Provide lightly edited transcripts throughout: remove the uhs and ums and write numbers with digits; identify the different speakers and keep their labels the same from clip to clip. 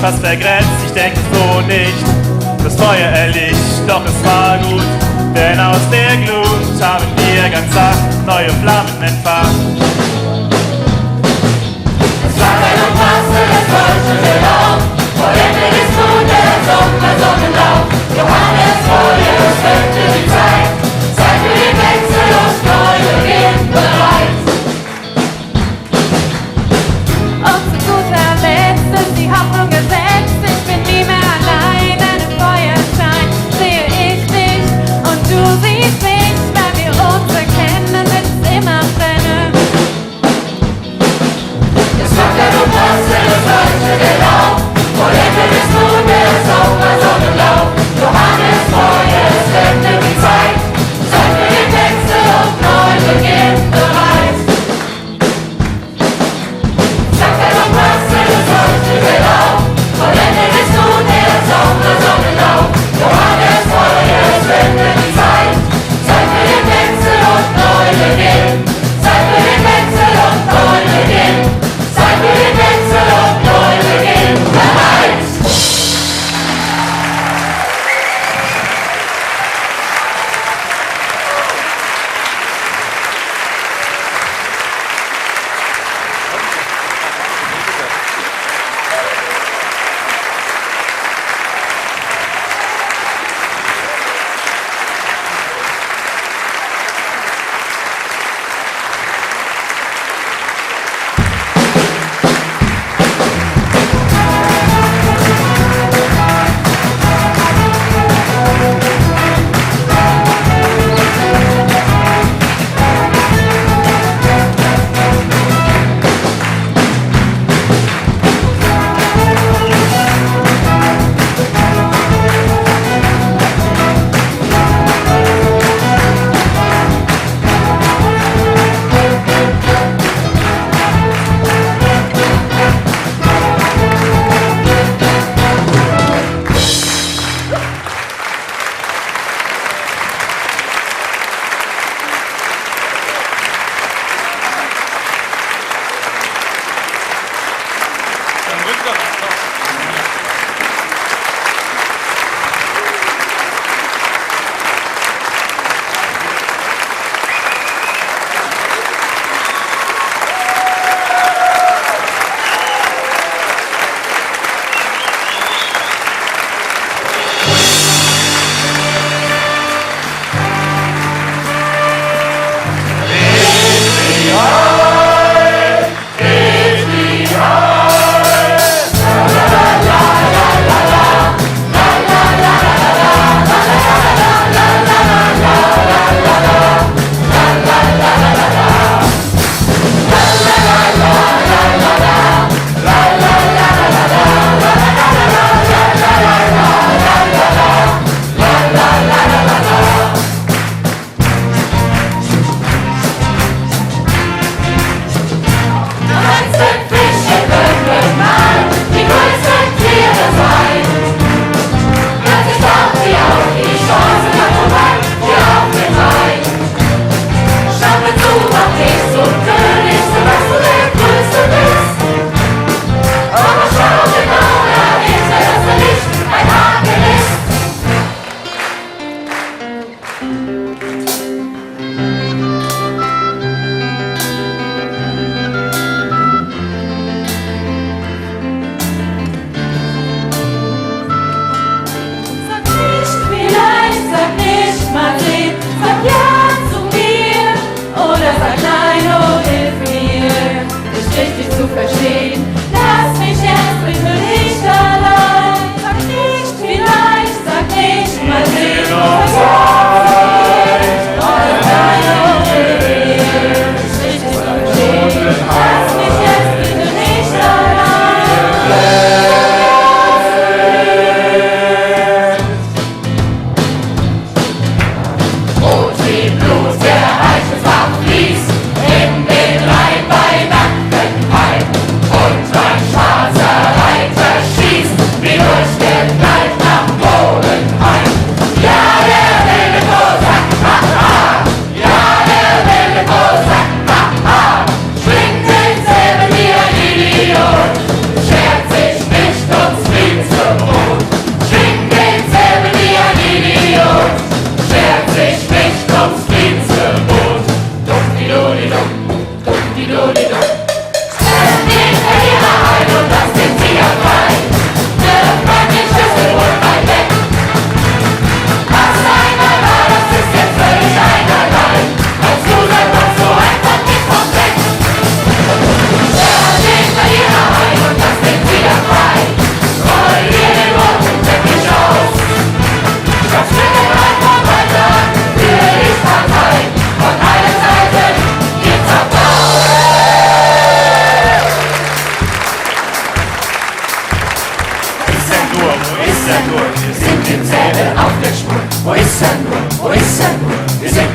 Speaker 1: fast vergrätzt, ich denke so nicht. Das Feuer erlischt, doch es war gut, denn aus der Glut haben wir ganz sacht neue Flammen entfacht.
Speaker 2: Es flackert und prasselt das leuchtende Laub, vollendet ist nun der Sommerlauf. Johannes Feuer wende die Zeit, Zeit für den Wechsel und neue gehen bereit.
Speaker 3: Und zu guter Letzt ist die Hoffnung gesetzt, ich bin nie mehr allein, einen Feuerschein sehe ich dich und du siehst mich, weil wir uns erkennen, wird es immer brennen.
Speaker 2: Es flackert und prasselt das leuchtende Laub, vollendet ist nun der Sommerlauf. Johannes Feuer wende die Zeit.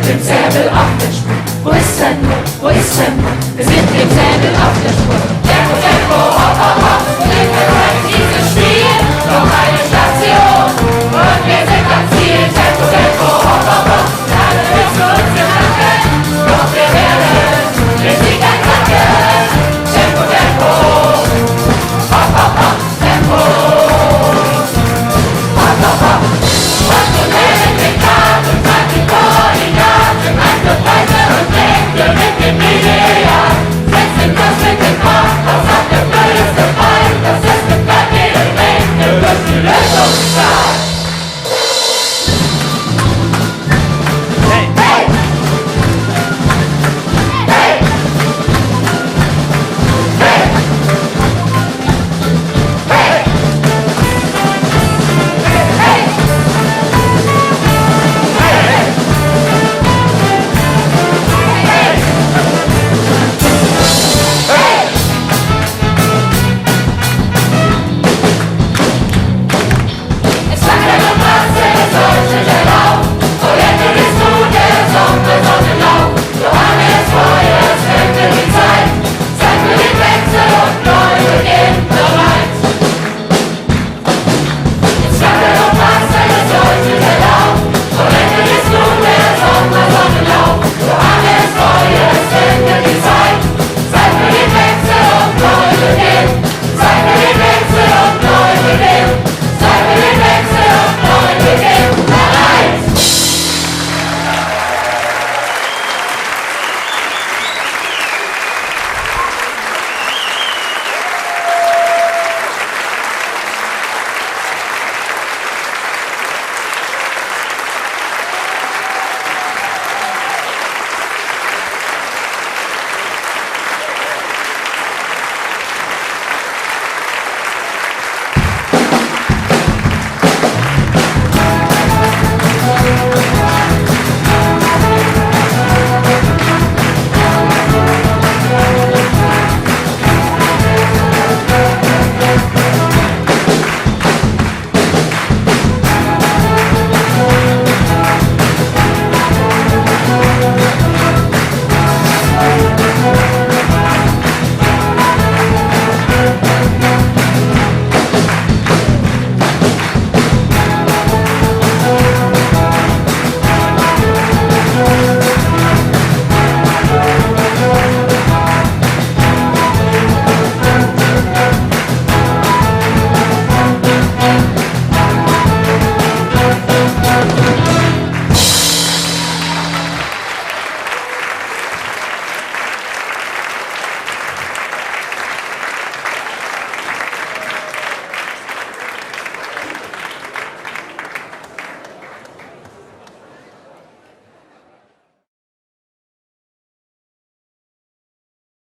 Speaker 2: dem Säbel auf der Spur. Wo ist sein? Wo ist sein? Wir sind dem Säbel auf der Spur.